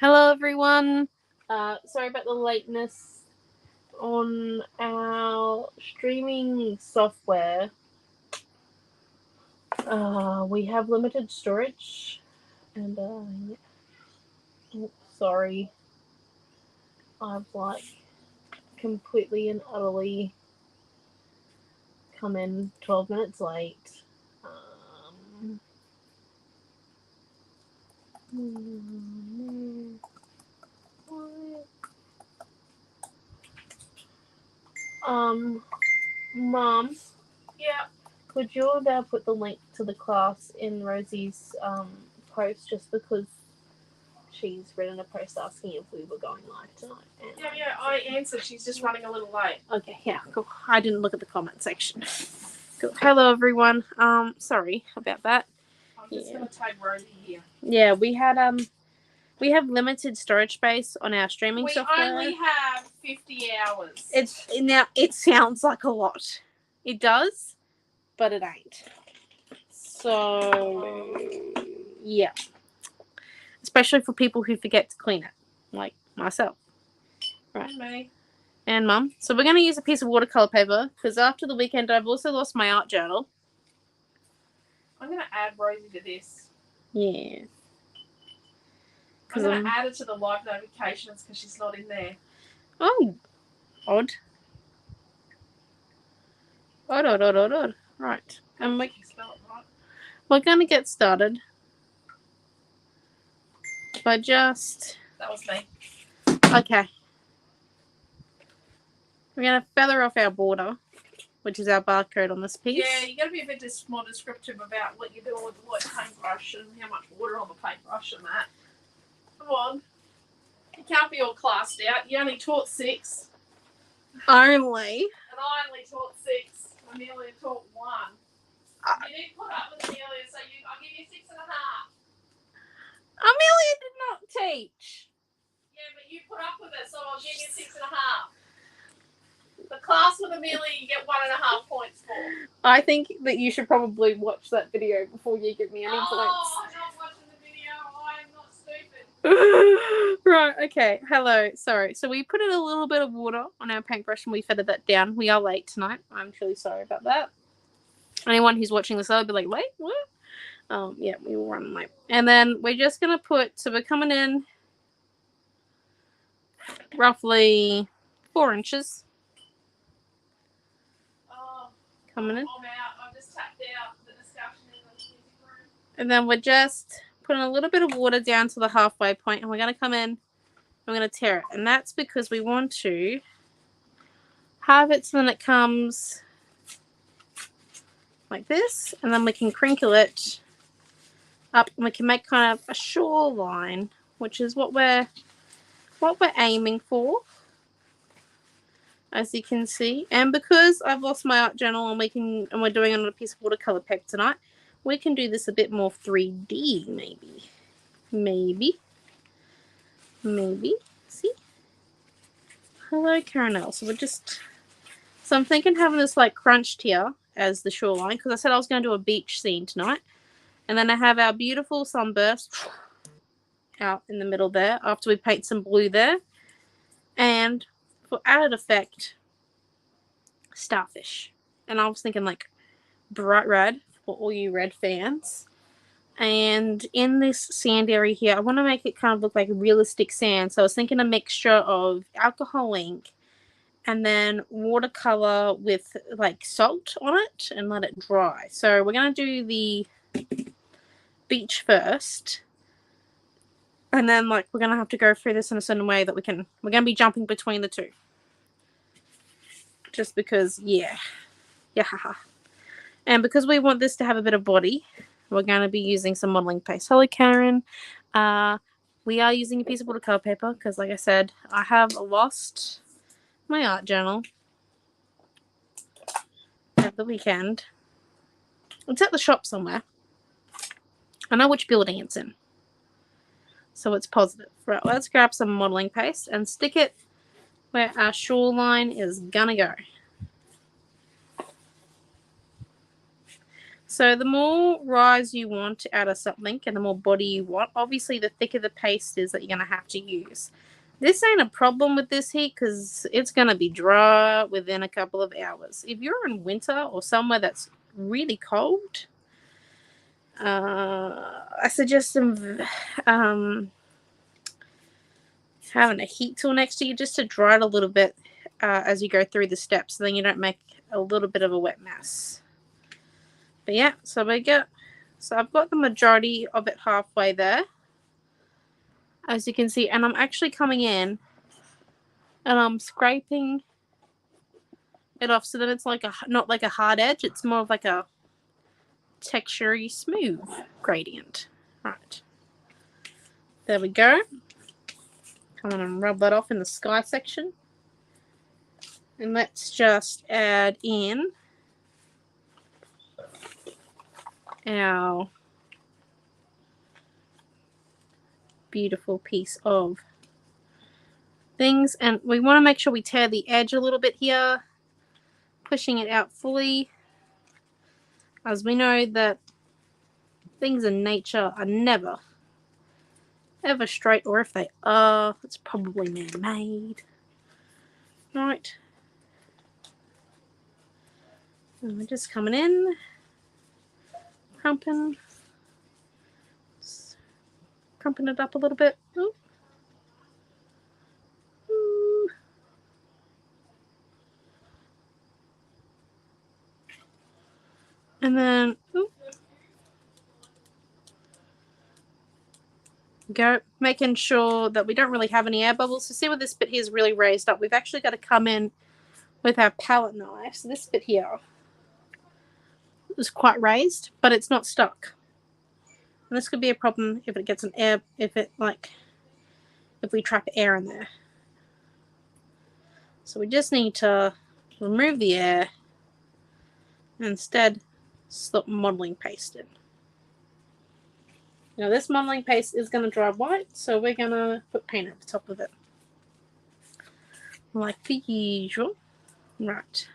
Hello, everyone. Sorry about the lateness on our streaming software. We have limited storage, and sorry, I've completely and utterly come in 12 minutes late. Um, um, Mom, Yeah. could you about put the link to the class in Rosie's post just because she's written a post asking if we were going live tonight. Yeah, I answered. She's just running a little late. Okay, yeah, cool. I didn't look at the comment section. Cool. Hello, everyone. Sorry about that. I'm just gonna tag Rosie here. Yeah, we have limited storage space on our streaming software. We only have 50 hours. It sounds like a lot. It does, but it ain't. So yeah. Especially for people who forget to clean it, like myself. Right. And me. And Mum. So we're going to use a piece of watercolour paper because after the weekend I've also lost my art journal. I'm going to add Rosie to this. Yeah. I'm going to add her to the live notifications because she's not in there. Oh. Odd. Odd. Right. And we're going to get started by just... That was me. Okay. We're going to feather off our border, which is our barcode on this piece. Yeah, you got to be a bit more descriptive about what you're doing with the white paintbrush and how much water on the paintbrush and that. Come on. You can't be all classed out. You only taught 6. Only? And I only taught 6. Amelia taught 1. You didn't put up with Amelia, so I'll give you 6.5. Amelia did not teach. Yeah, but you put up with it, so I'll give you 6.5. The class with Amelia, you get 1.5 points for. I think that you should probably watch that video before you give me any points. Oh, I'm not watching the video. I am not stupid. Right, okay. Hello. Sorry. So we put in a little bit of water on our paintbrush and we feathered that down. We are late tonight. I'm truly sorry about that. Anyone who's watching this, I'll be like, wait, what? Yeah, we will run late. And then we're just going to so we're coming in roughly 4 inches. Coming in. I'm out. I've just tapped out the discussion in the music room. And then we're just putting a little bit of water down to the halfway point, and we're going to come in, we're going to tear it. And that's because we want to have it so then it comes like this, and then we can crinkle it up, and we can make kind of a shoreline, which is what we're aiming for, as you can see. And because I've lost my art journal and we're doing it on a piece of watercolor paper tonight, we can do this a bit more 3D, maybe. See? Hello, Caramel. So I'm thinking having this like crunched here as the shoreline, because I said I was going to do a beach scene tonight. And then I have our beautiful sunburst out in the middle there after we paint some blue there. And for added effect, starfish. And I was thinking like bright red for all you red fans. And in this sand area here, I want to make it kind of look like realistic sand. So I was thinking a mixture of alcohol ink and then watercolor with like salt on it and let it dry. So we're going to do the beach first. And then like we're going to have to go through this in a certain way that we're going to be jumping between the two. Just because, yeah. And because we want this to have a bit of body, we're going to be using some modeling paste. Hello, Karen. We are using a piece of watercolor paper because, like I said, I have lost my art journal at the weekend. It's at the shop somewhere. I know which building it's in. So it's positive. Right, let's grab some modeling paste and stick it where our shoreline is going to go. So the more rise you want out of something and the more body you want, obviously the thicker the paste is that you're going to have to use. This ain't a problem with this heat because it's going to be dry within a couple of hours. If you're in winter or somewhere that's really cold, I suggest having a heat tool next to you just to dry it a little bit as you go through the steps, so then you don't make a little bit of a wet mess. But yeah, so I've got the majority of it halfway there, as you can see, and I'm actually coming in and I'm scraping it off so that it's like not like a hard edge, it's more of like a texturey smooth gradient. Right, there we go. Come on and rub that off in the sky section, and let's just add in our beautiful piece of things, and we want to make sure we tear the edge a little bit here, pushing it out fully, as we know that things in nature are never ever straight, or if they are, it's probably man-made. Right, and we're just coming in, crumping it up a little bit. Ooh. Ooh. And then go, making sure that we don't really have any air bubbles. So see where this bit here is really raised up. We've actually got to come in with our palette knife. So this bit here is quite raised, but it's not stuck. And this could be a problem if it gets an air, if we trap air in there. So we just need to remove the air and instead slip modeling paste in. Now this modeling paste is going to dry white, so we're going to put paint at the top of it, like the usual. Right,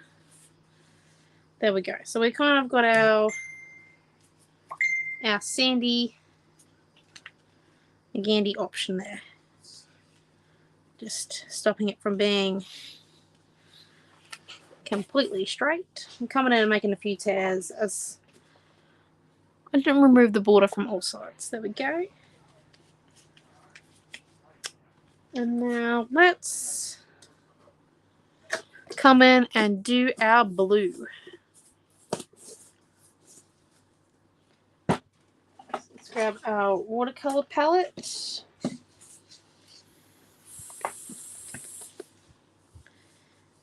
there we go. So we kind of got our sandy gandy option there, just stopping it from being completely straight. I'm coming in and making a few tears as I didn't remove the border from all sides. There we go. And now let's come in and do our blue. Let's grab our watercolor palette.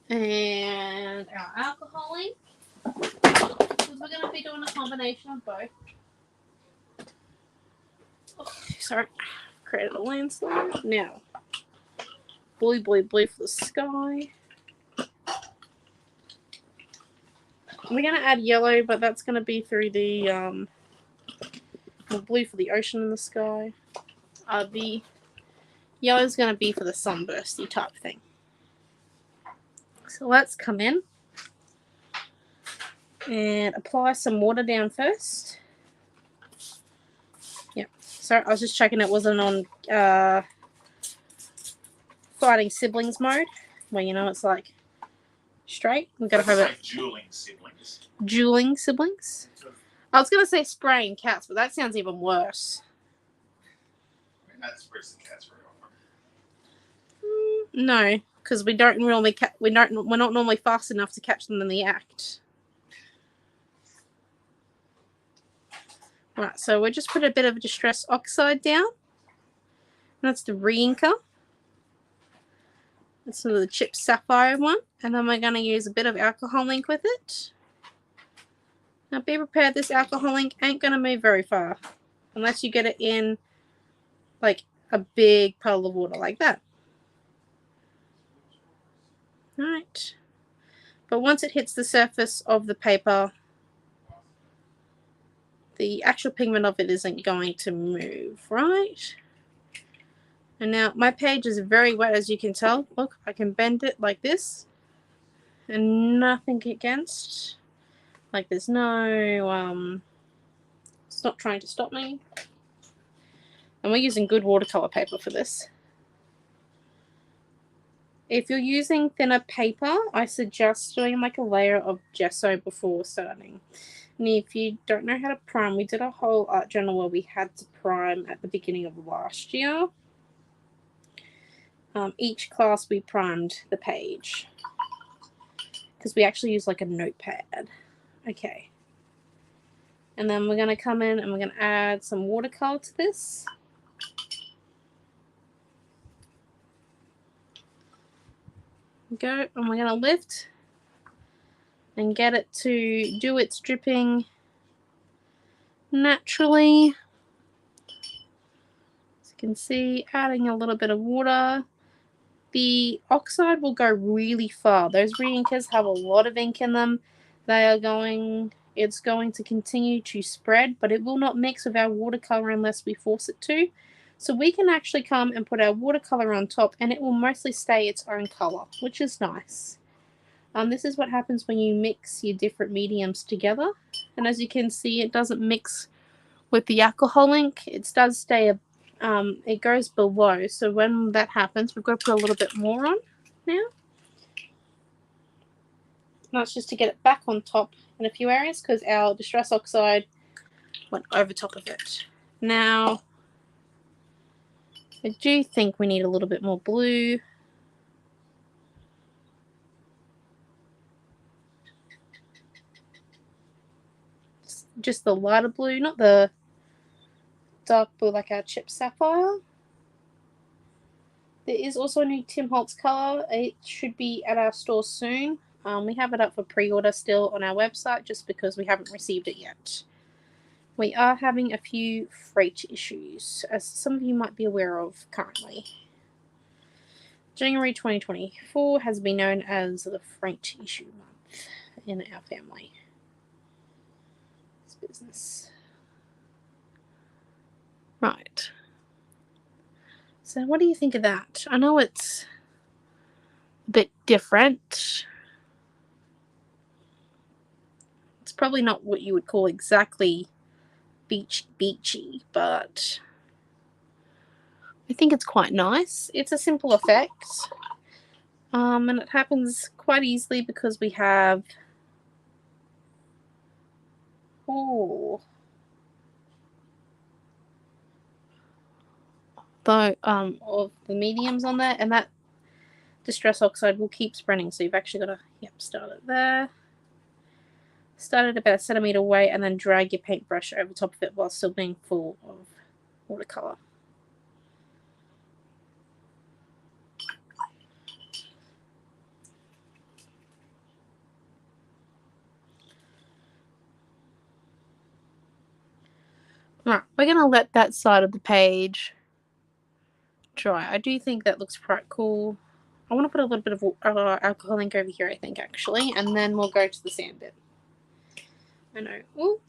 And our alcohol ink. Because we're going to be doing a combination of both. Oh, sorry, created a landslide. Now, blue for the sky. We're going to add yellow, but that's going to be through the blue for the ocean and the sky. The yellow is going to be for the sunbursty type thing. So let's come in and apply some water down first. Yep. Sorry, I was just checking it wasn't on fighting siblings mode, where it's like straight. We've got to have it. Dueling siblings. Dueling siblings. I was gonna say spraying cats, but that sounds even worse. I mean, that sprays the cats very often. No, because we don't normally we're not normally fast enough to catch them in the act. Right, so we'll just put a bit of distress oxide down. That's the re-inker. That's some of the chipped sapphire one, and then we're going to use a bit of alcohol ink with it. Now be prepared, this alcohol ink ain't going to move very far unless you get it in like a big puddle of water like that. Alright, but once it hits the surface of the paper, the actual pigment of it isn't going to move, right? And now my page is very wet, as you can tell. Look, I can bend it like this and nothing against. Like there's no, it's not trying to stop me. And we're using good watercolor paper for this. If you're using thinner paper, I suggest doing like a layer of gesso before starting. And if you don't know how to prime, we did a whole art journal where we had to prime at the beginning of last year. Each class we primed the page because we actually use like a notepad. Okay. And then we're going to come in and we're going to add some watercolor to this. Go, and we're going to lift and get it to do its dripping naturally. As you can see, adding a little bit of water. The oxide will go really far. Those reinkers have a lot of ink in them. It's going to continue to spread, but it will not mix with our watercolor unless we force it to. So we can actually come and put our watercolor on top and it will mostly stay its own color, which is nice. This is what happens when you mix your different mediums together. And as you can see, it doesn't mix with the alcohol ink. It does stay, it goes below. So when that happens, we've got to put a little bit more on now. And that's just to get it back on top in a few areas because our Distress Oxide went over top of it. Now, I do think we need a little bit more blue. Just the lighter blue, not the dark blue like our Chip Sapphire. There is also a new Tim Holtz color. It should be at our store soon. We have it up for pre-order still on our website just because we haven't received it yet. We are having a few freight issues, as some of you might be aware of currently. January 2024 has been known as the freight issue month in our family. It's business. Right. So what do you think of that? I know it's a bit different. It's probably not what you would call exactly beachy, but I think it's quite nice. It's a simple effect. And it happens quite easily because we have of the mediums on there, and that Distress Oxide will keep spreading. So you've actually got to start it there. Start it about a centimetre away and then drag your paintbrush over top of it while still being full of watercolour. Right, we're going to let that side of the page dry. I do think that looks quite cool. I want to put a little bit of alcohol ink over here, I think, actually, and then we'll go to the sand bit. I know. Ooh.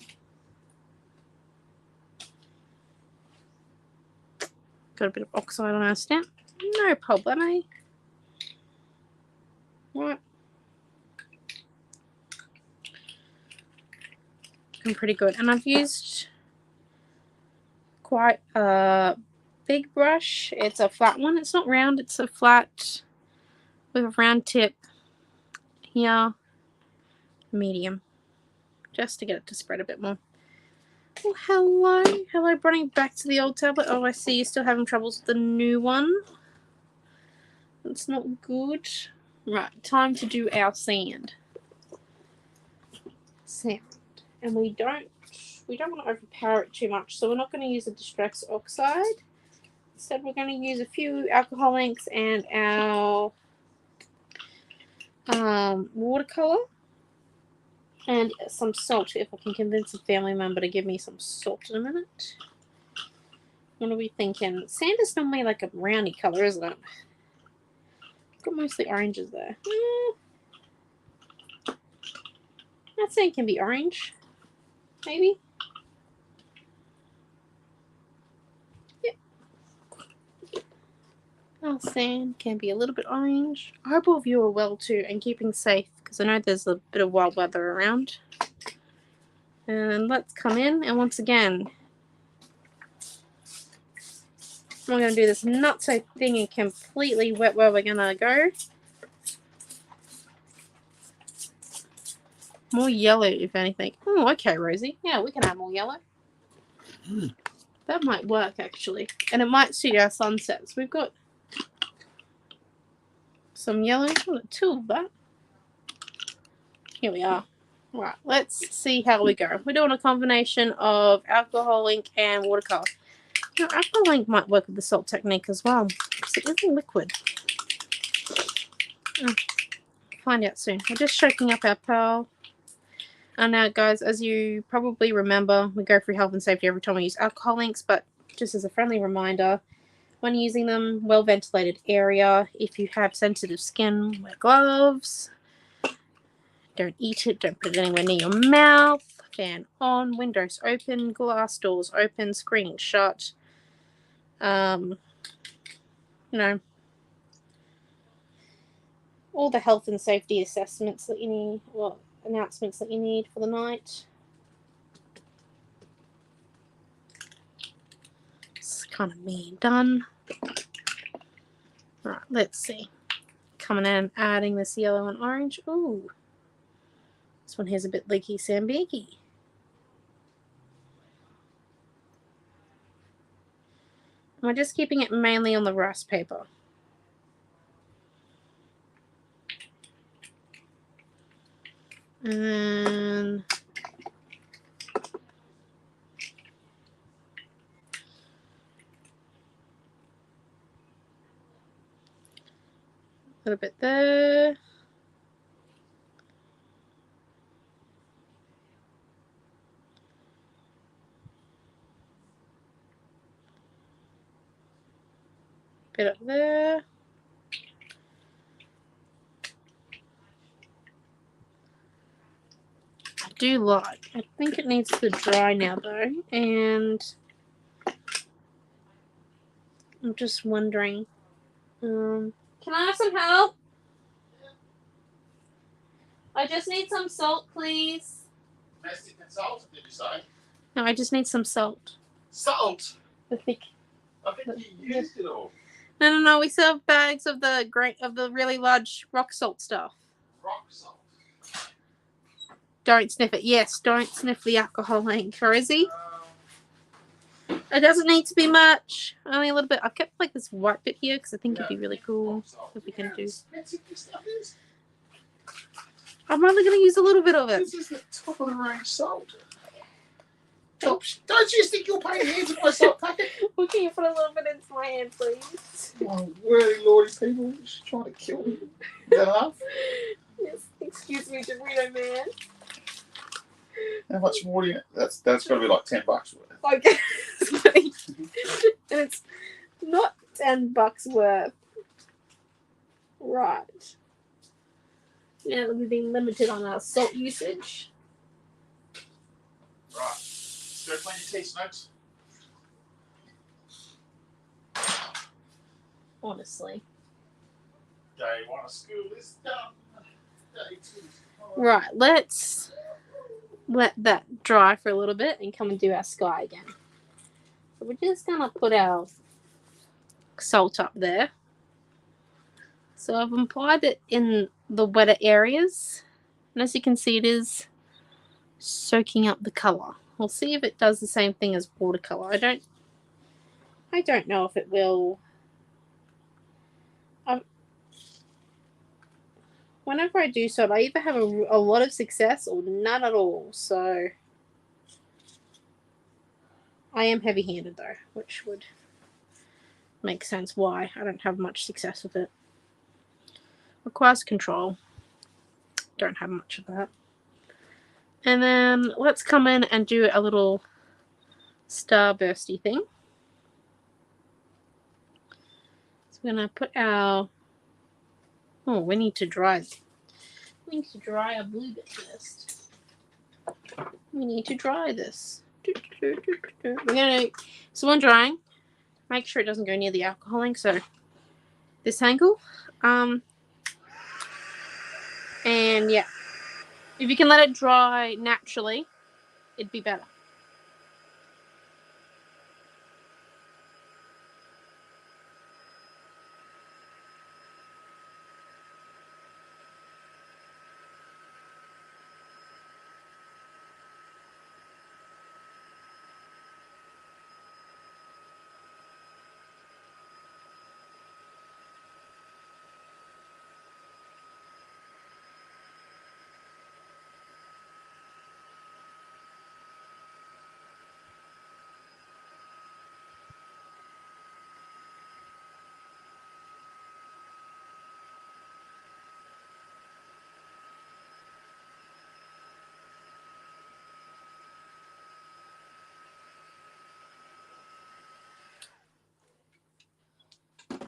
Got a bit of oxide on our stamp. No problem, eh? Right. I'm pretty good. And I've used quite a big brush. It's a flat one. It's not round. It's a flat with a round tip here. Medium. Just to get it to spread a bit more. Oh, hello. Hello, Bronnie. Back to the old tablet. Oh, I see you're still having troubles with the new one. That's not good. Right, time to do our sand. Sand. And we don't want to overpower it too much, so we're not going to use a Distress Oxide. Instead, we're going to use a few alcohol inks and our watercolor and some salt, if I can convince a family member to give me some salt in a minute. What are we thinking? Sand is normally like a browny color, isn't it? Got mostly oranges there. That sand can be orange. Maybe. Yep. Our sand can be a little bit orange. I hope all of you are well too and keeping safe because I know there's a bit of wild weather around. And let's come in, and once again, we're going to do this not so thingy completely wet where we're going to go. More yellow, if anything. Oh, okay, Rosie. Yeah, we can add more yellow. That might work, actually. And it might suit our sunsets. We've got some yellow. Two of that. Here we are. Right, let's see how we go. We're doing a combination of alcohol ink and watercolor. Now, alcohol ink might work with the salt technique as well, because it is a liquid. Find out soon. We're just shaking up our pearl. And now, guys, as you probably remember, we go through health and safety every time we use alcohol inks, but just as a friendly reminder, when using them, well-ventilated area. If you have sensitive skin, wear gloves. Don't eat it. Don't put it anywhere near your mouth. Fan on. Windows open. Glass doors open. Screen shut. You know, all the health and safety assessments that you need, well, announcements that you need for the night. It's kind of me done. Right, let's see. Coming in and adding this yellow and orange. Ooh. This one here's a bit leaky sambicky. We're just keeping it mainly on the rice paper. And a little bit there. Bit up there. I think it needs to dry now though, and I'm just wondering, can I have some help? I just need some salt, please. Domestic and salt, did you say? No, I just need some salt. Salt? The thick. I think you used it all. No. We still have bags of the really large rock salt stuff. Rock salt. Don't sniff it. Yes, don't sniff the alcohol ink, Rosie. It doesn't need to be much. Only a little bit. I've kept like this white bit here because I think it'd be really cool if we can do. I'm only going to use a little bit of it. This is the top of the range salt. Don't you stick your paint hands in my salt packet? Well, can you put a little bit into my hand, please? Oh, worthy lordy people, she's trying to kill me. Is that enough? Yes. Excuse me, Dorito man. How much more do you? That's got to be like $10 worth. Okay. And it's not $10 worth. Right. Now we've been limited on our salt usage. Right. Let's go clean your teeth, Snokes. Honestly. Day one of school is done. Day two. Right, let's let that dry for a little bit and come and do our sky again. So we're just going to put our salt up there. So I've applied it in the wetter areas. And as you can see, it is soaking up the colour. We'll see if it does the same thing as watercolour. I don't know if it will. Whenever I do so, I either have a lot of success or none at all. So I am heavy-handed though, which would make sense why I don't have much success with it. Requires control. Don't have much of that. And then let's come in and do a little starbursty thing. So we're going to put our... Oh, we need to dry. We need to dry our blue bit first. We need to dry this. We're going to... So when drying, make sure it doesn't go near the alcohol ink. So this angle. And yeah. If you can let it dry naturally, it'd be better.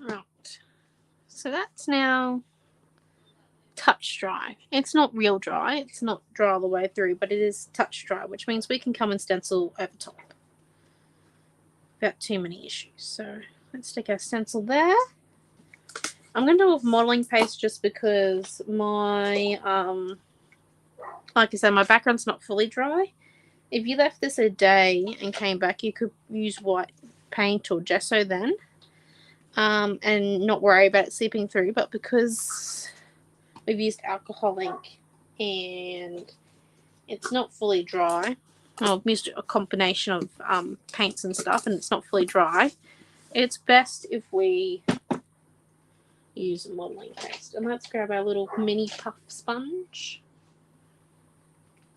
Right. So that's now touch dry. It's not real dry. It's not dry all the way through, but it is touch dry, which means we can come and stencil over top without too many issues. So let's stick our stencil there. I'm going to do a modeling paste just because my, like I said, my background's not fully dry. If you left this a day and came back, you could use white paint or gesso then, and not worry about it seeping through. But because we've used alcohol ink and it's not fully dry, I've used a combination of paints and stuff, and it's not fully dry, it's best if we use a modeling paste. And let's grab our little mini puff sponge.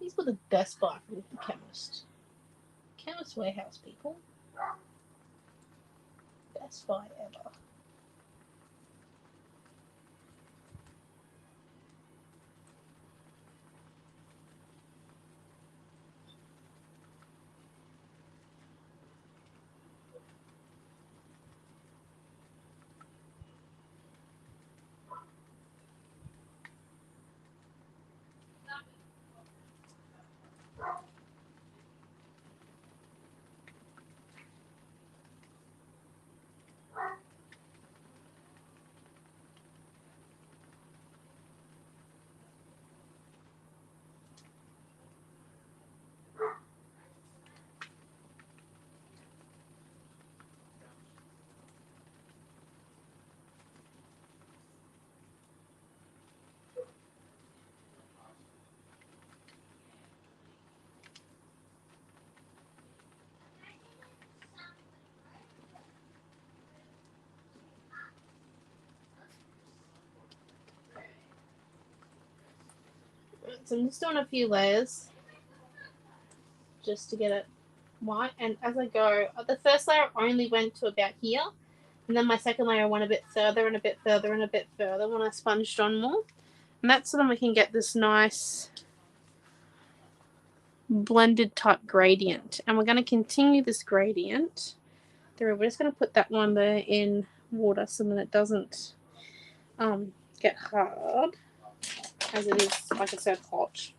These were the best buy from the chemist. Chemist Warehouse, people. Best buy ever. So I'm just doing a few layers just to get it white. And as I go, the first layer only went to about here, and then my second layer went a bit further and a bit further and a bit further when I sponged on more. And that's so then we can get this nice blended type gradient. And we're going to continue this gradient through. We're just going to put that one there in water so that it doesn't get hard, as it is, like I said, hot.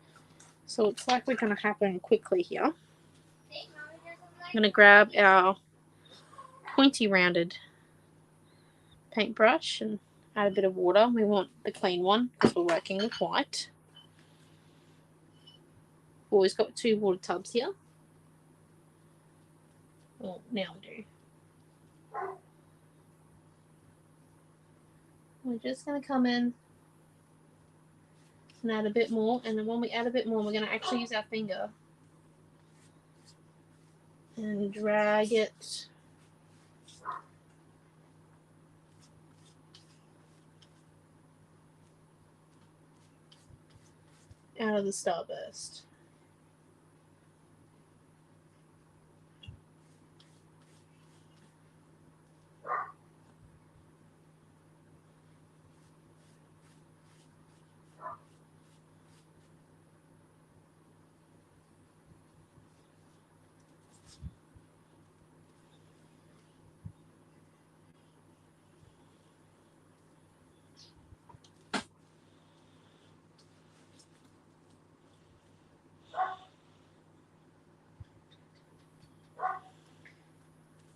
So it's likely going to happen quickly here. I'm going to grab our pointy rounded paintbrush and add a bit of water. We want the clean one because we're working with white. We've always got 2 water tubs here. Well, now we do. We're just going to come in and add a bit more, and then when we add a bit more, we're going to actually use our finger and drag it out of the starburst.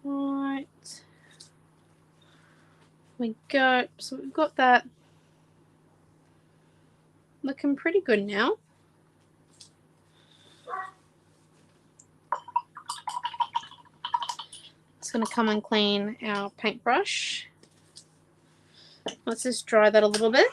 Right. We go. So we've got that looking pretty good now. It's going to come and clean our paintbrush. Let's just dry that a little bit.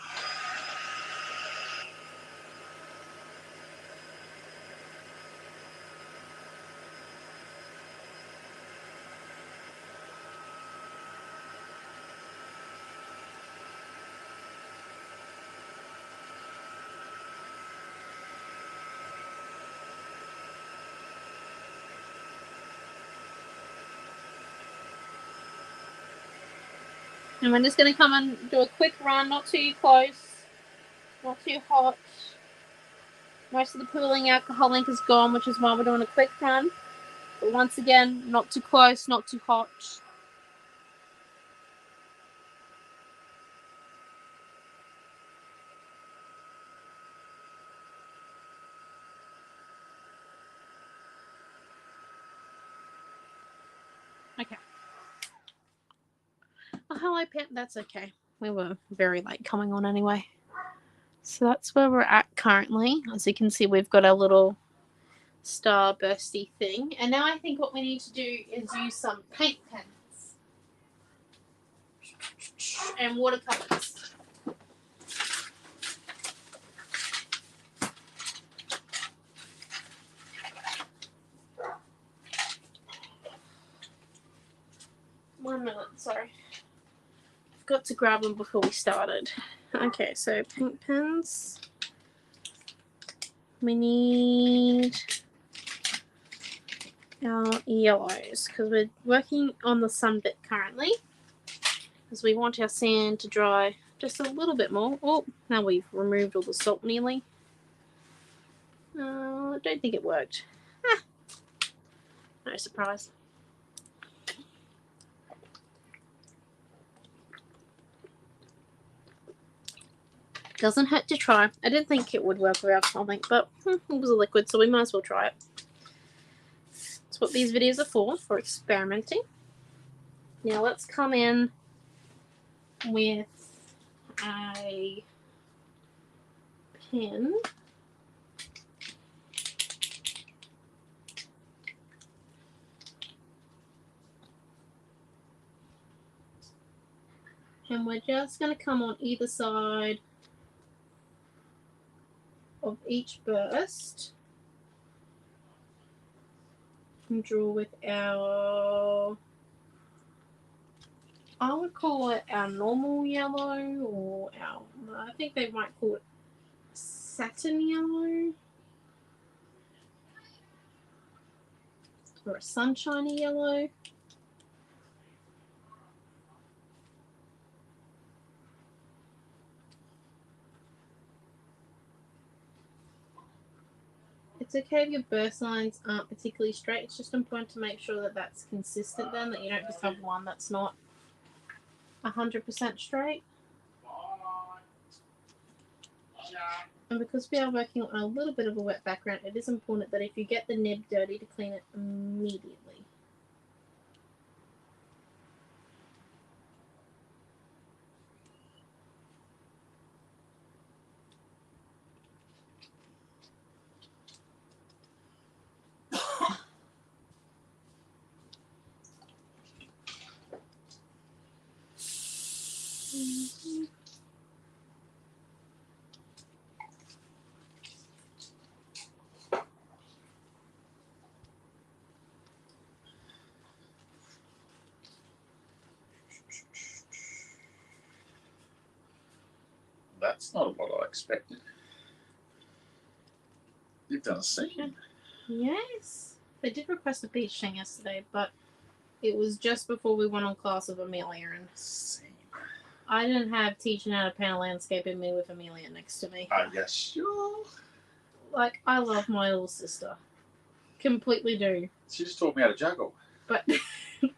And we're just going to come and do a quick run, not too close, not too hot. Most of the pooling alcohol ink is gone, which is why we're doing a quick run. But once again, not too close, not too hot. Okay. Oh, hello, Pip. That's okay. We were very late coming on anyway. So that's where we're at currently. As you can see, we've got our little star bursty thing. And now I think what we need to do is use some paint pens and watercolors. One minute, sorry. Got to grab them before we started. Okay, so paint pens. We need our yellows because we're working on the sun bit currently because we want our sand to dry just a little bit more. Oh, now we've removed all the salt nearly. I don't think it worked. No surprise. Doesn't hurt to try. I didn't think it would work with alcohol ink, but it was a liquid, so we might as well try it. That's what these videos are for experimenting. Now let's come in with a pen. And we're just going to come on either side of each burst and draw with our, I would call it our normal yellow, or our, I think they might call it satin yellow or a sunshiny yellow. It's okay if your burst lines aren't particularly straight. It's just important to make sure that that's consistent then, that you don't just have one that's not 100% straight. And because we are working on a little bit of a wet background, it is important that if you get the nib dirty to clean it immediately. That's not what I expected. You've done a scene. Yes. They did request a beach thing yesterday, but it was just before we went on class with Amelia, and Scene. I didn't have teaching how to paint a landscape in me with Amelia next to me. Are you sure? Like, I love my little sister. Completely do. She just taught me how to juggle. But is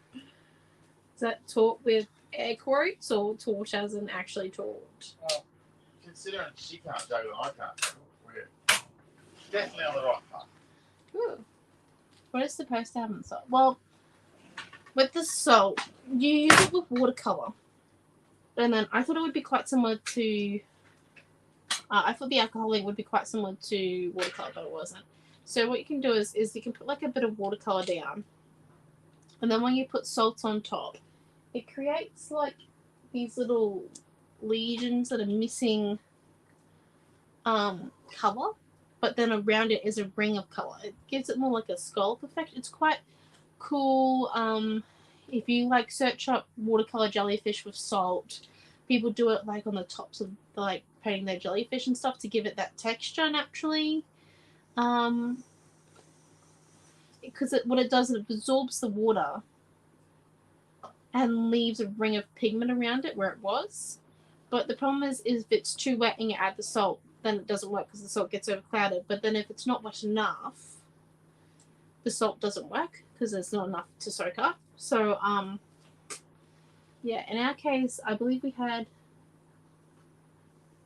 that taught with air quotes or taught as in actually taught? Well, considering she can't juggle and I can't juggle, we're definitely on the right path. Ooh. What is supposed to happen? Salt? Well, with the salt, you use it with watercolor. And then I thought it would be quite similar to... I thought the alcoholic would be quite similar to watercolor, but it wasn't. So what you can do is you can put like a bit of watercolor down. And then when you put salt on top, it creates like these little lesions that are missing colour, but then around it is a ring of colour. It gives it more like a scallop effect. It's quite cool. If you like search up watercolor jellyfish with salt, people do it like on the tops of like painting their jellyfish and stuff to give it that texture naturally. Because what it does, it absorbs the water and leaves a ring of pigment around it where it was. But the problem is if it's too wet and you add the salt, then it doesn't work because the salt gets overclouded. But then if it's not wet enough, the salt doesn't work because there's not enough to soak up. So, yeah, in our case, I believe we had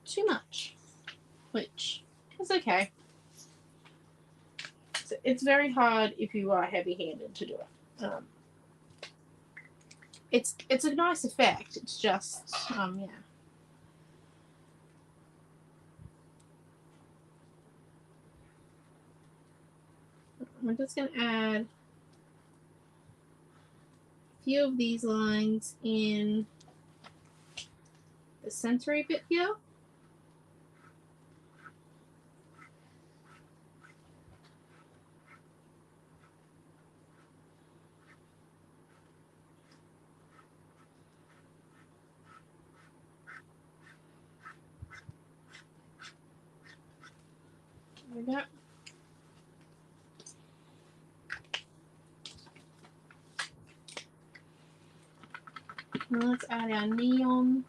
too much, which is okay. So it's very hard if you are heavy-handed to do it. It's a nice effect. It's just, yeah. I'm just going to add a few of these lines in the centery bit here. There we go. Now let's add our neon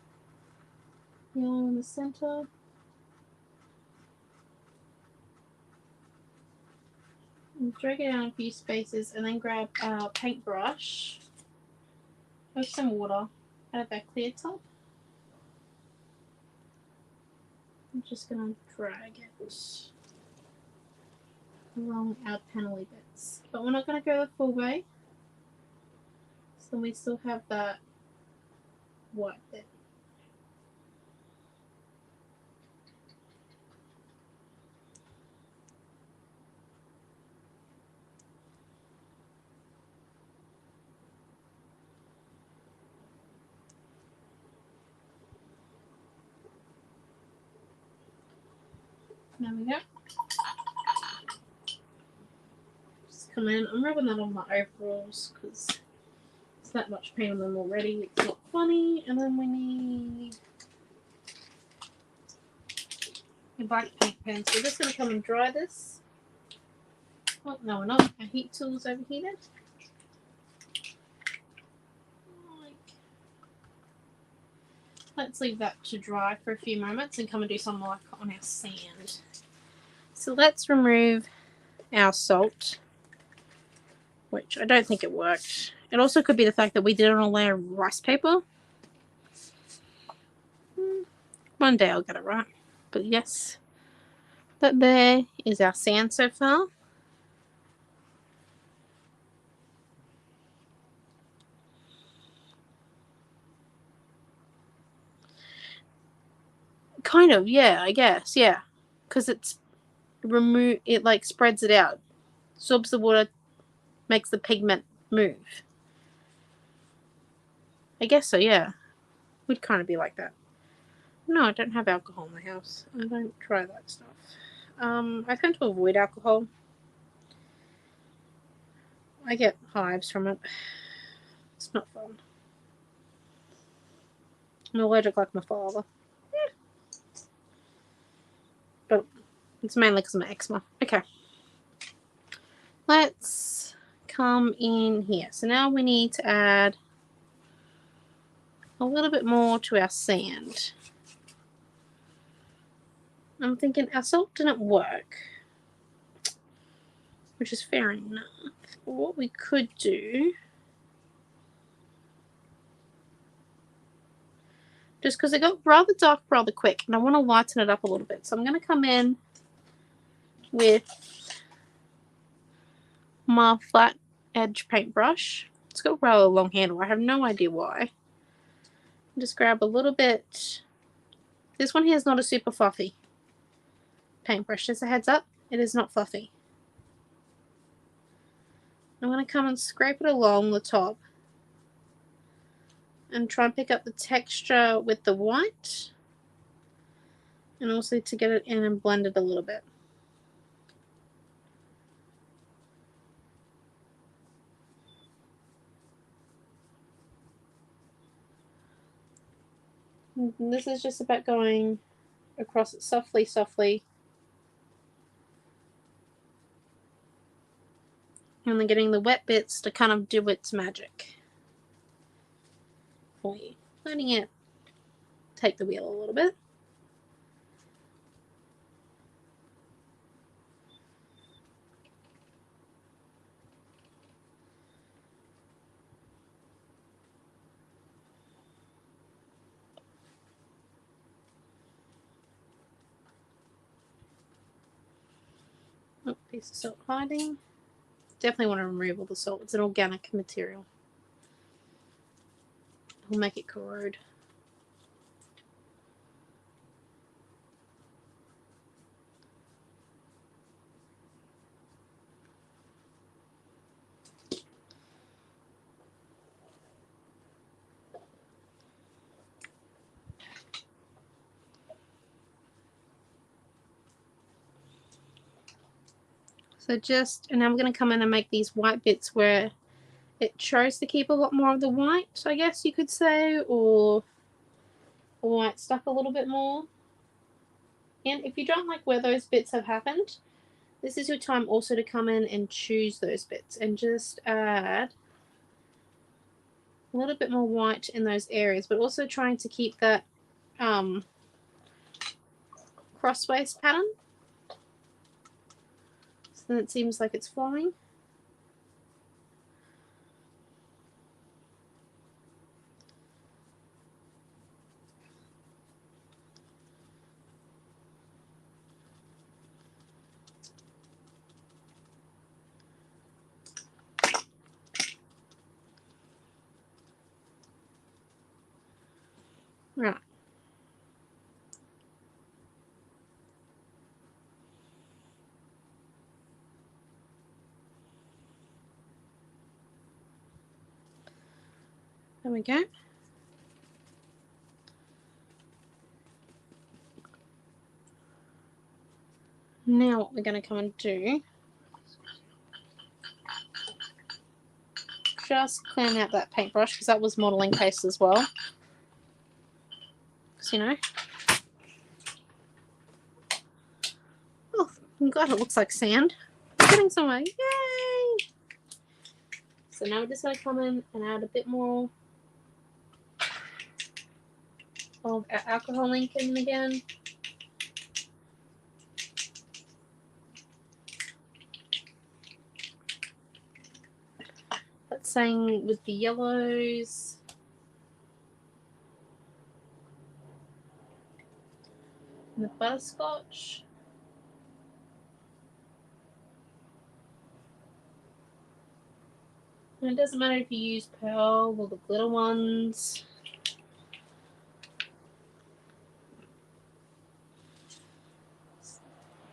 in the center. And drag it down a few spaces and then grab our paintbrush with some water out of our clear top. I'm just going to drag it along our panelly bits. But we're not going to go the full way. So we still have that white bit. There we go. Just come in. I'm rubbing that on my overalls because it's that much paint on them already. It's not funny. And then we need a black paint pen. So we're just going to come and dry this. Oh, no, we're not. Our heat tool's overheated. Let's leave that to dry for a few moments and come and do some work on our sand. So let's remove our salt, which I don't think it worked. It also could be the fact that we did it on a layer of rice paper. One day I'll get it right. But yes, that there is our sand so far. Kind of, yeah, I guess, yeah. Because it like spreads it out. Absorbs the water, makes the pigment move. I guess so, yeah. Would kind of be like that. No, I don't have alcohol in my house. I don't try that stuff. I tend to avoid alcohol. I get hives from it. It's not fun. I'm allergic like my father. Yeah. But it's mainly because of my eczema. Okay. Let's come in here. So now we need to add a little bit more to our sand. I'm thinking our salt didn't work, which is fair enough. What we could do, just because it got rather dark rather quick, and I want to lighten it up a little bit. So I'm going to come in with my flat edge paintbrush. It's got a rather long handle. I have no idea why. Just grab a little bit. This one here is not a super fluffy paintbrush. Just a heads up, it is not fluffy. I'm going to come and scrape it along the top and try and pick up the texture with the white, and also to get it in and blend it a little bit. And this is just about going across it softly, softly, and then getting the wet bits to kind of do its magic for you. Letting it take the wheel a little bit. Oh, piece of salt hiding. Definitely want to remove all the salt. It's an organic material. It'll make it corrode. So just, and I'm going to come in and make these white bits where it chose to keep a lot more of the white, I guess you could say, or the white stuck a little bit more. And if you don't like where those bits have happened, this is your time also to come in and choose those bits and just add a little bit more white in those areas, but also trying to keep that crossways pattern so that it seems like it's flowing. Right. There we go. Now what we're going to come and do, just clean out that paintbrush because that was modeling paste as well. Because, you know. Oh, God, it looks like sand. We're getting somewhere. Yay! So now we're just going to come in and add a bit more of our alcohol ink in again. But same with the yellows. And the butterscotch. And it doesn't matter if you use pearl or the glitter ones.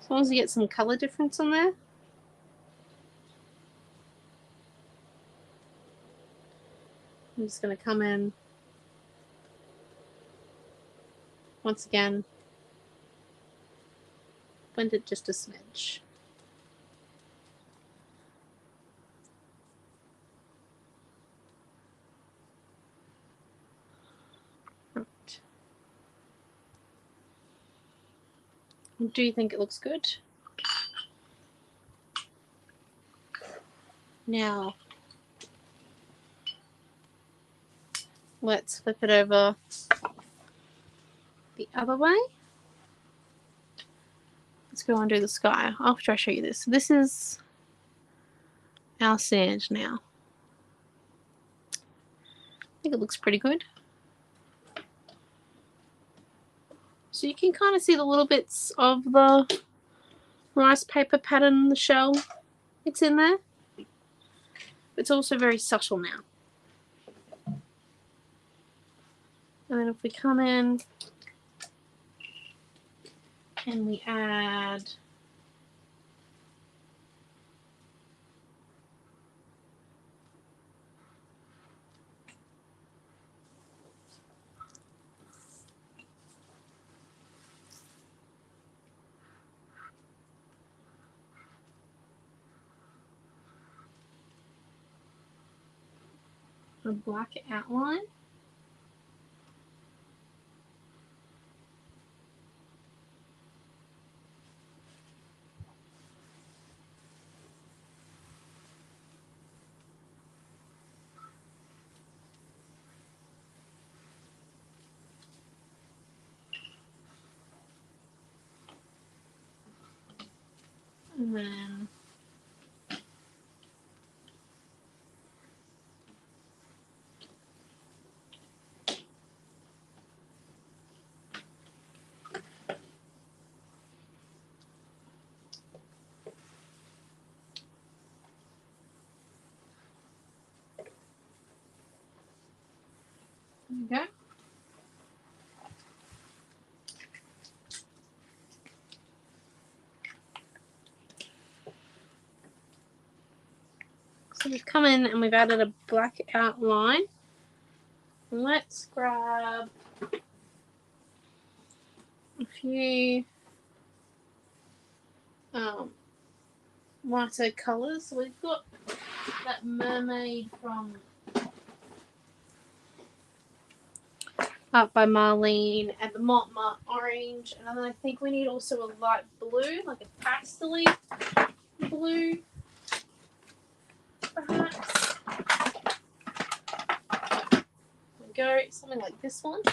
As long as you get some color difference on there. I'm just going to come in once again, blend it just a smidge. Right. Do you think it looks good? Now, let's flip it over the other way. Let's go and do the sky after I show you this. This is our sand now. I think it looks pretty good. So you can kind of see the little bits of the rice paper pattern in the shell. It's in there. It's also very subtle now. And then if we come in and we add a black outline. And then there we go. So we've come in and we've added a black outline. Let's grab a few lighter colours. So we've got that mermaid from Art by Marlene and the Montmartre orange, and then I think we need also a light blue, like a pastel-y blue, perhaps. There we go, something like this one.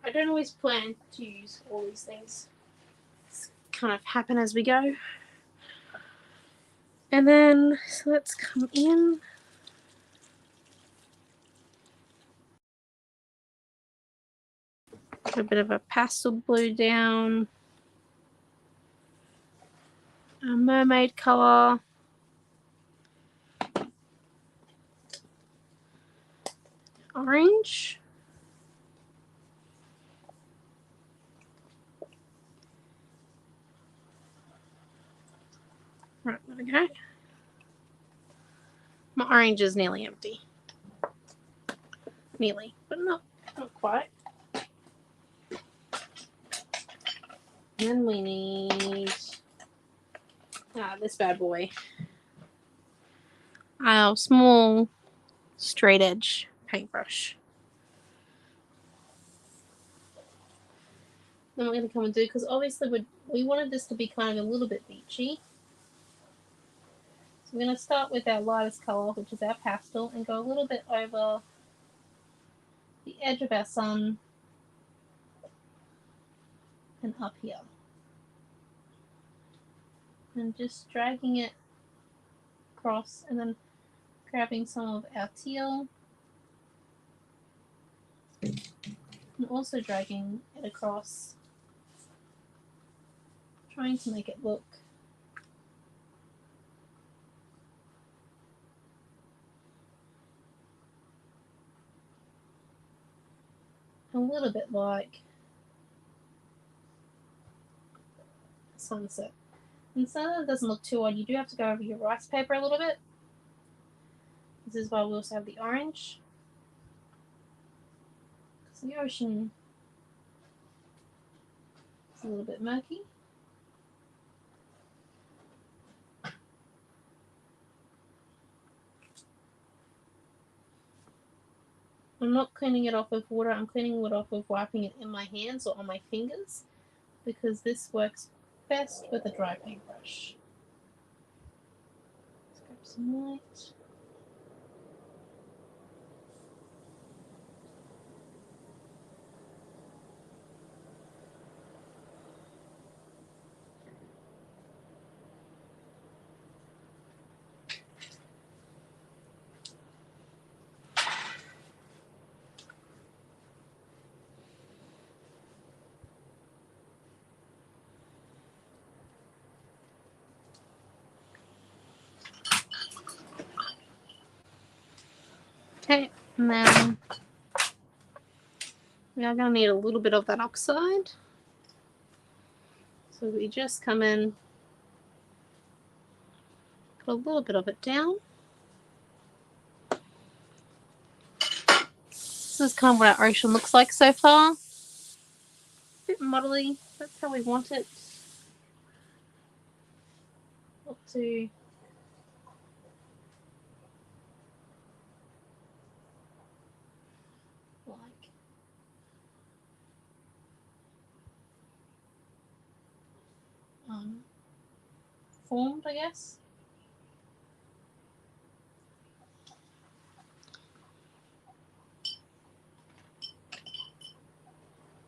I don't always plan to use all these things. It's kind of happen as we go. And then, so let's come in. Put a bit of a pastel blue down. A mermaid colour. Orange. Right, there we go. My orange is nearly empty. Nearly, but not quite. And then we need this bad boy. Our small straight edge paintbrush. Then we're going to come and do, because obviously we wanted this to be kind of a little bit beachy. So we're going to start with our lightest colour, which is our pastel, and go a little bit over the edge of our sun and up here. And just dragging it across, and then grabbing some of our teal and also dragging it across, trying to make it look a little bit like sunset. And so that it doesn't look too odd, you do have to go over your rice paper a little bit. This is why we also have the orange. Because the ocean is a little bit murky. I'm not cleaning it off with water, I'm cleaning it off with wiping it in my hands or on my fingers, because this works best with a dry paintbrush. Let's grab some white. Okay, and then we are going to need a little bit of that oxide. So we just come in, put a little bit of it down. This is kind of what our ocean looks like so far. A bit muddly, that's how we want it. Not too formed, I guess.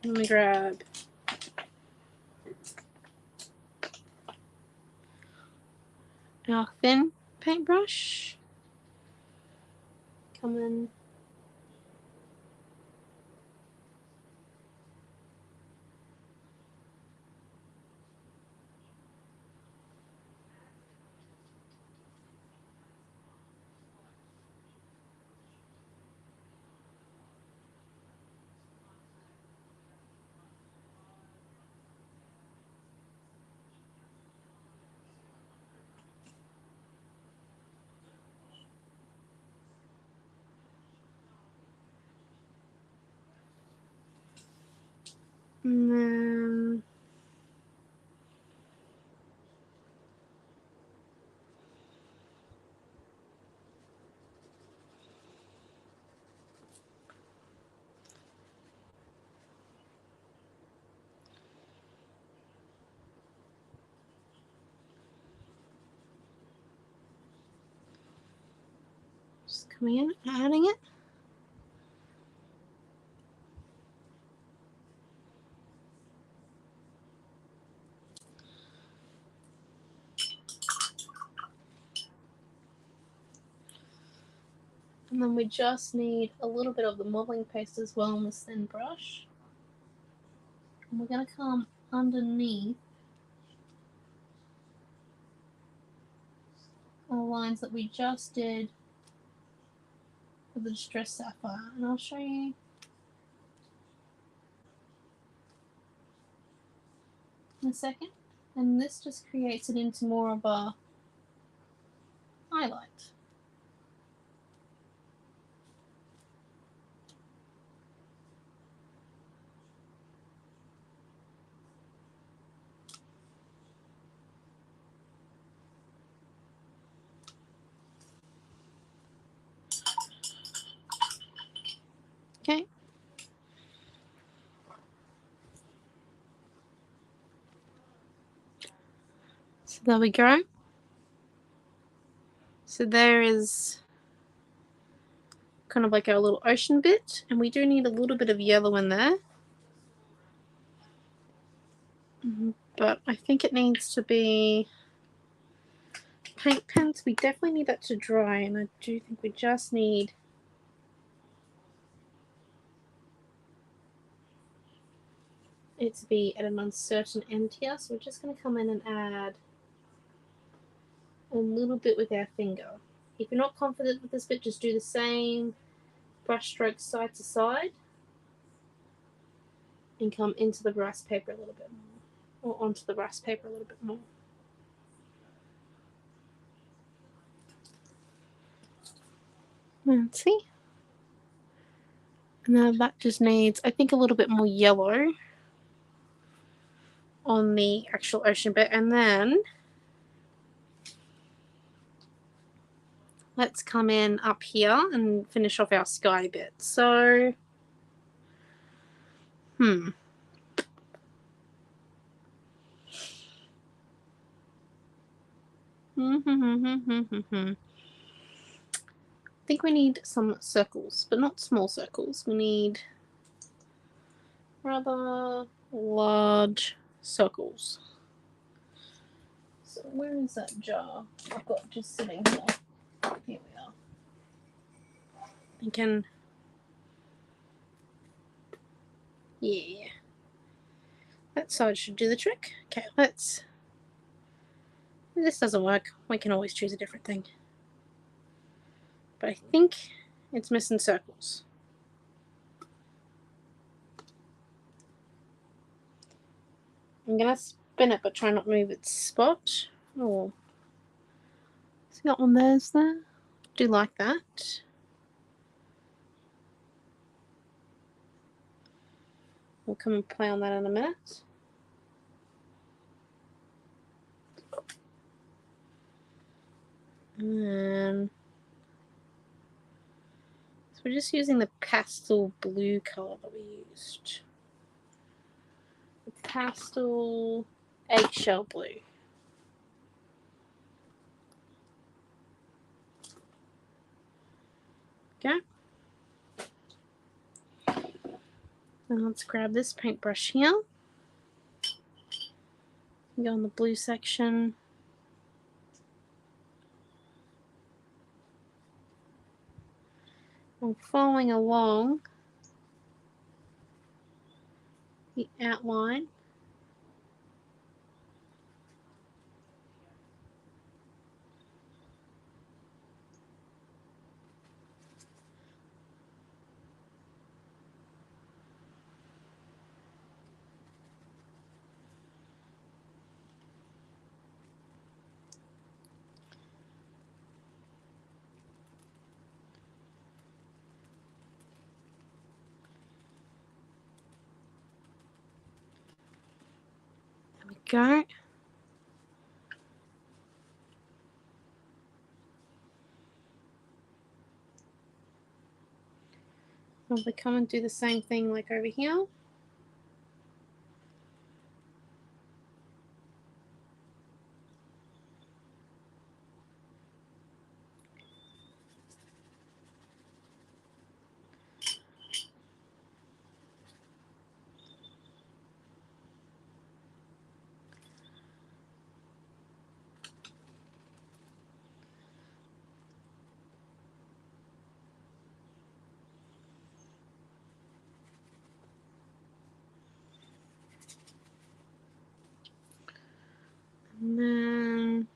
Let me grab our thin paintbrush. Come in. And then just coming in, adding it. And then we just need a little bit of the modeling paste as well on this thin brush. And we're going to come underneath the lines that we just did with the Distress Sapphire. And I'll show you in a second. And this just creates it into more of a highlight. Okay. So there we go. So there is kind of like our little ocean bit, and we do need a little bit of yellow in there. But I think it needs to be paint pens. We definitely need that to dry, and I do think we just need it to be at an uncertain end here. So we're just going to come in and add a little bit with our finger. If you're not confident with this bit, just do the same brush strokes side to side and come into the rice paper a little bit more, or onto the rice paper a little bit more. Let's see. And now that just needs, I think, a little bit more yellow on the actual ocean bit. And then let's come in up here and finish off our sky bit. So, I think we need some circles, but not small circles. We need rather large circles. So where is that jar I've got just sitting here? Here we are. We can, yeah. That side should do the trick. Okay, let's, if this doesn't work, we can always choose a different thing. But I think it's missing circles. I'm gonna spin it, but try not to move its spot. Oh, see that one there's there? Do like that. We'll come and play on that in a minute. And so we're just using the pastel blue color that we used. The pastel eggshell blue. go. And let's grab this paintbrush here. Go in the blue section. I'm following along the outline. There we go. I'll come and do the same thing like over here. And then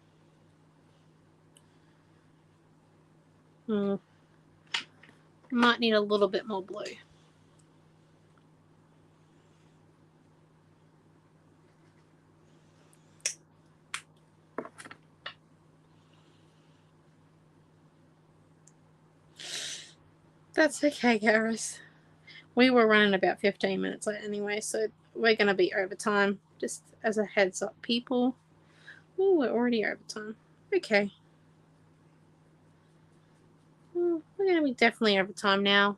might need a little bit more blue. That's okay, Gareth. We were running about 15 minutes late anyway, so we're going to be over time. Just as a heads up, people. Oh, we're already over time. Okay. Well, we're going to be definitely over time now.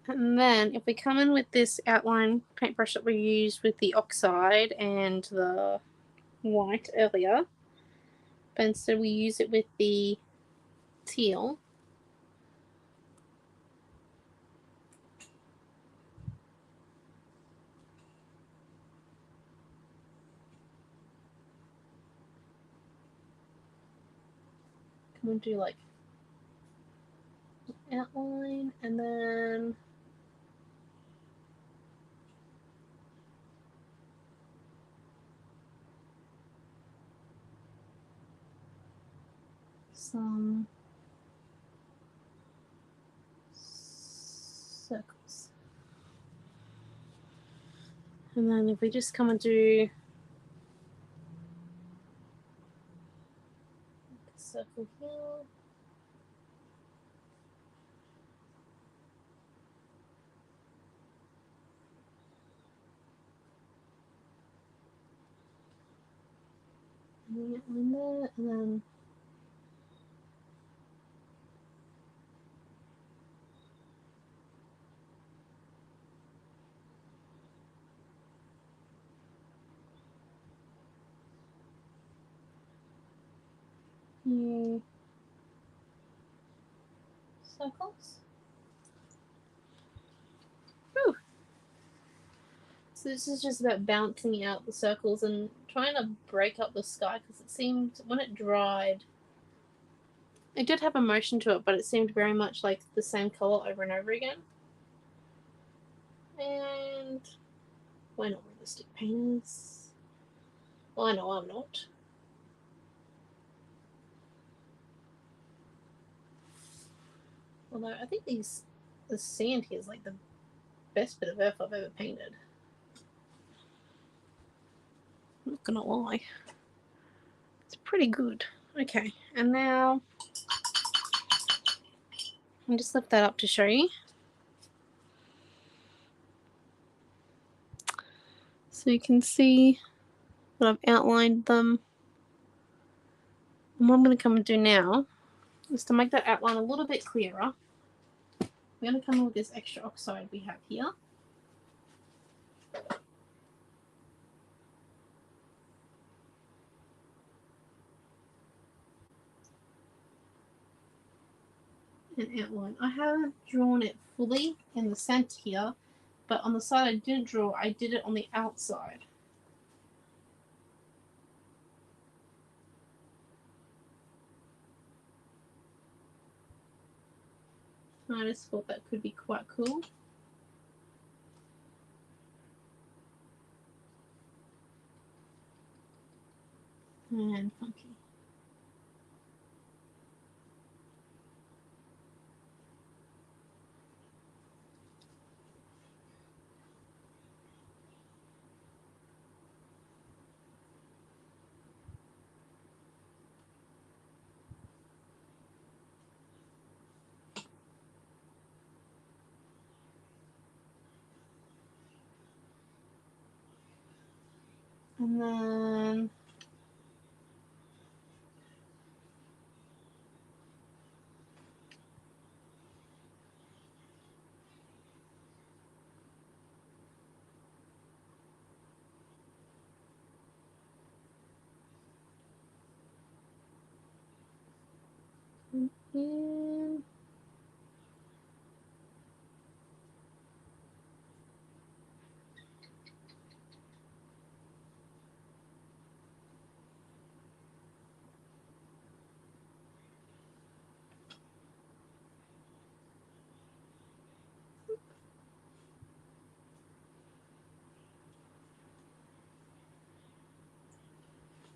And then if we come in with this outline paintbrush that we used with the oxide and the white earlier, but instead we use it with the teal. Come and do like outline and then some circles. And then if we just come and do a circle here. And then there, and then new circles. Whew. So this is just about balancing out the circles and trying to break up the sky because it seemed when it dried, it did have a motion to it, but it seemed very much like the same color over and over again. And we're not realistic painters. Well, I know I'm not. Although I think the sand here is like the best bit of earth I've ever painted. I'm not gonna lie. It's pretty good. Okay, and now I'll just lift that up to show you. So you can see that I've outlined them. And what I'm going to come and do now is to make that outline a little bit clearer. We're going to come in with this extra oxide we have here. an outline. I haven't drawn it fully in the center here, but on the side I didn't draw, I did it on the outside. I just thought that could be quite cool. And funky. And then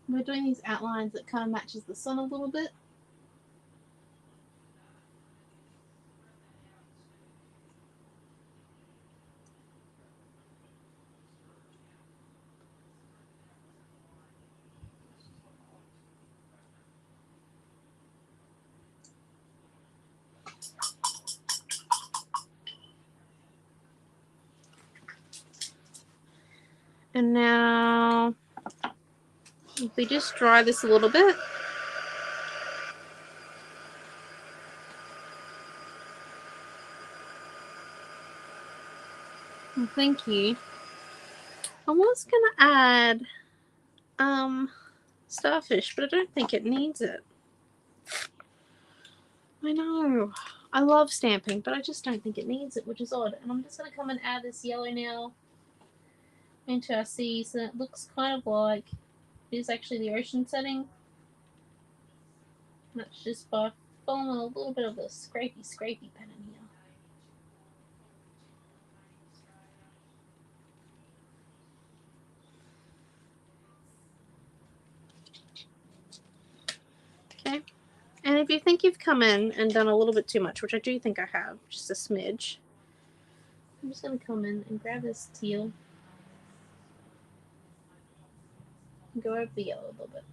we're doing these outlines that kind of matches the sun a little bit. And now, if we just dry this a little bit. Well, thank you. I was gonna add starfish, but I don't think it needs it. I know. I love stamping, but I just don't think it needs it, which is odd. And I'm just gonna come and add this yellow now into our seas, and it looks kind of like it is actually the ocean setting. And that's just by following a little bit of the scrapey pattern here. Okay. And if you think you've come in and done a little bit too much, which I do think I have, just a smidge, I'm just going to come in and grab this teal and go over the yellow a little bit.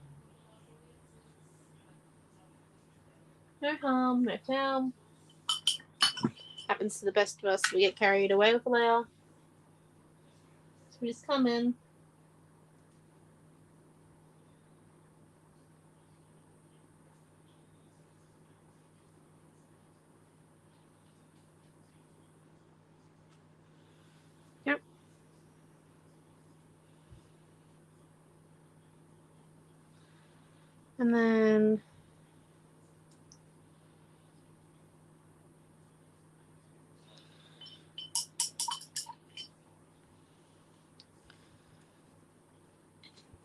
No harm, no foul. Happens to the best of us. We get carried away with the layer. So we just come in. Yep. And then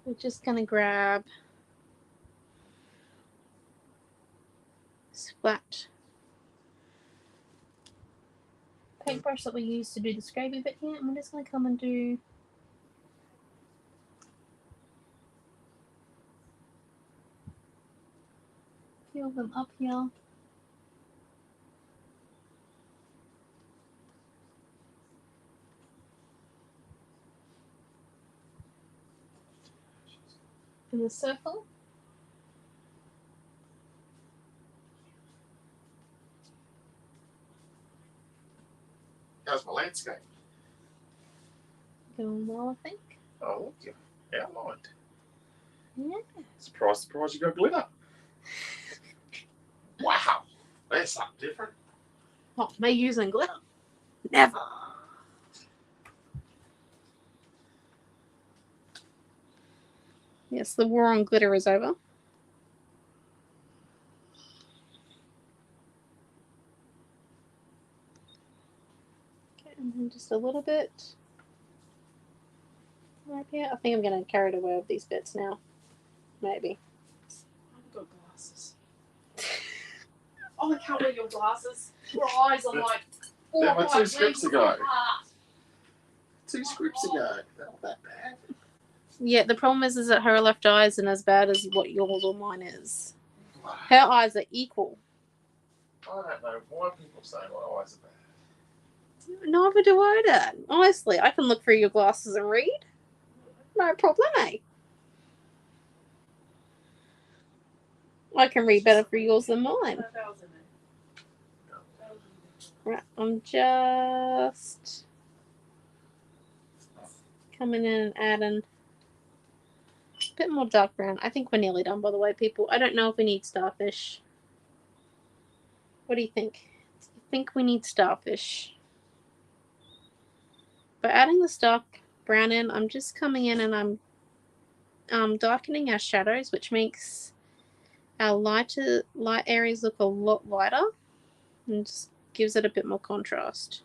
we're just going to grab this flat paintbrush that we used to do the scrapey bit here, and we're just going to come and do a few of them up here. In the circle. How's my landscape? Going well, I think. Oh, you outlined. Yeah. Surprise, you got glitter. Wow, that's something different. Oh, me using glitter? Never. Yes, the war on glitter is over. little bit. Right here. I think I'm going to carry it away with these bits now. Maybe. I've got glasses. Oh, I can't wear your glasses. Your eyes are like 4 They or were 5 2 lengths scripts ago. apart. 2 scripts ago. Not that bad. Yeah, the problem is that her left eye isn't as bad as what yours or mine is. Her eyes are equal. I don't know why people say my eyes are bad. Neither do I, Dad. Honestly, I can look through your glasses and read. No problem, eh? I can read better for yours than mine. Right, I'm just coming in and adding a bit more dark brown. I think we're nearly done, by the way, people. I don't know if we need starfish. What do you think? Do you think we need starfish? By adding the dark brown in, I'm just coming in and I'm darkening our shadows, which makes our light areas look a lot lighter and just gives it a bit more contrast.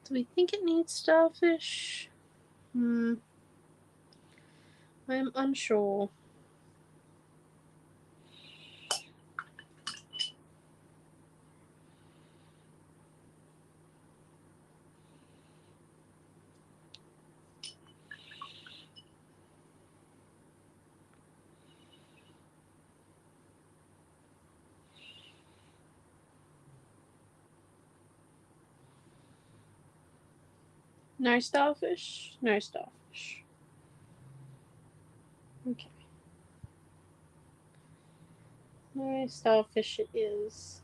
Do we think it needs starfish? I'm unsure. No starfish? No starfish. Okay. No starfish it is.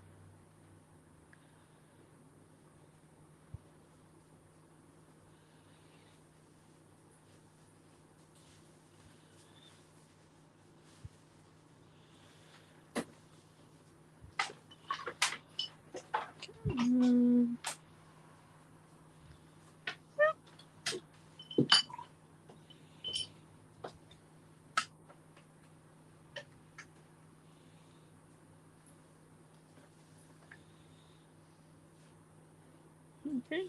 Okay.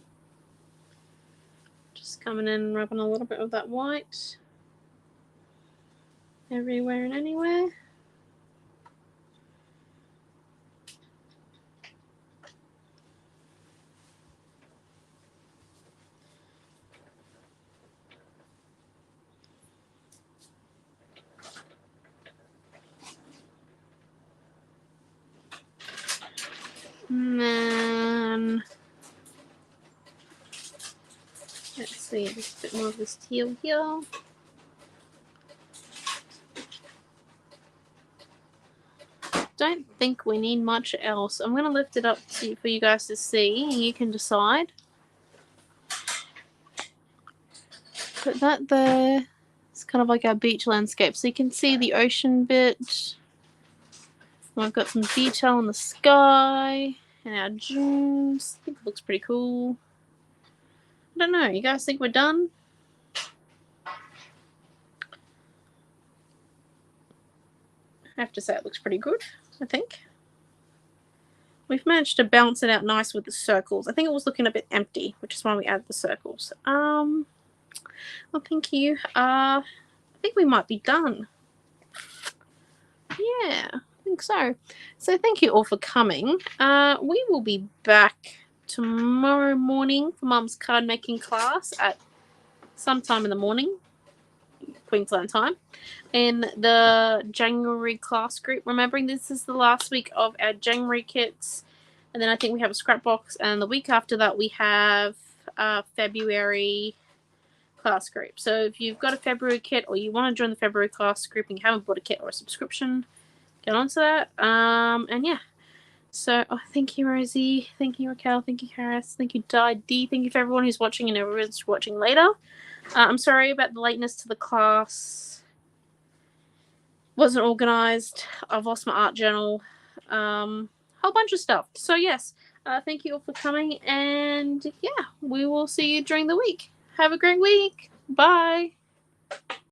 Just coming in and rubbing a little bit of that white everywhere and anywhere. And then let's see, just a bit more of this teal here. Don't think we need much else. I'm going to lift it up for you guys to see, and you can decide. Put that there. It's kind of like our beach landscape, so you can see the ocean bit. I've got some detail in the sky and our dunes. I think it looks pretty cool. I don't know. You guys think we're done? I have to say it looks pretty good, I think. We've managed to balance it out nice with the circles. I think it was looking a bit empty, which is why we added the circles. Well, thank you. I think we might be done. Yeah, I think so. So thank you all for coming. We will be back tomorrow morning for Mum's card making class at sometime in the morning, Queensland time, in the January class group. Remembering this is the last week of our January kits, and then I think we have a scrap box, and the week after that we have February class group. So if you've got a February kit or you want to join the February class group and you haven't bought a kit or a subscription, get onto that. And yeah. So, thank you, Rosie. Thank you, Raquel. Thank you, Harris. Thank you, D. Thank you for everyone who's watching and everyone's watching later. I'm sorry about the lateness to the class. wasn't organized. I've lost my art journal. Whole bunch of stuff. So yes, thank you all for coming, and yeah, we will see you during the week. Have a great week. Bye.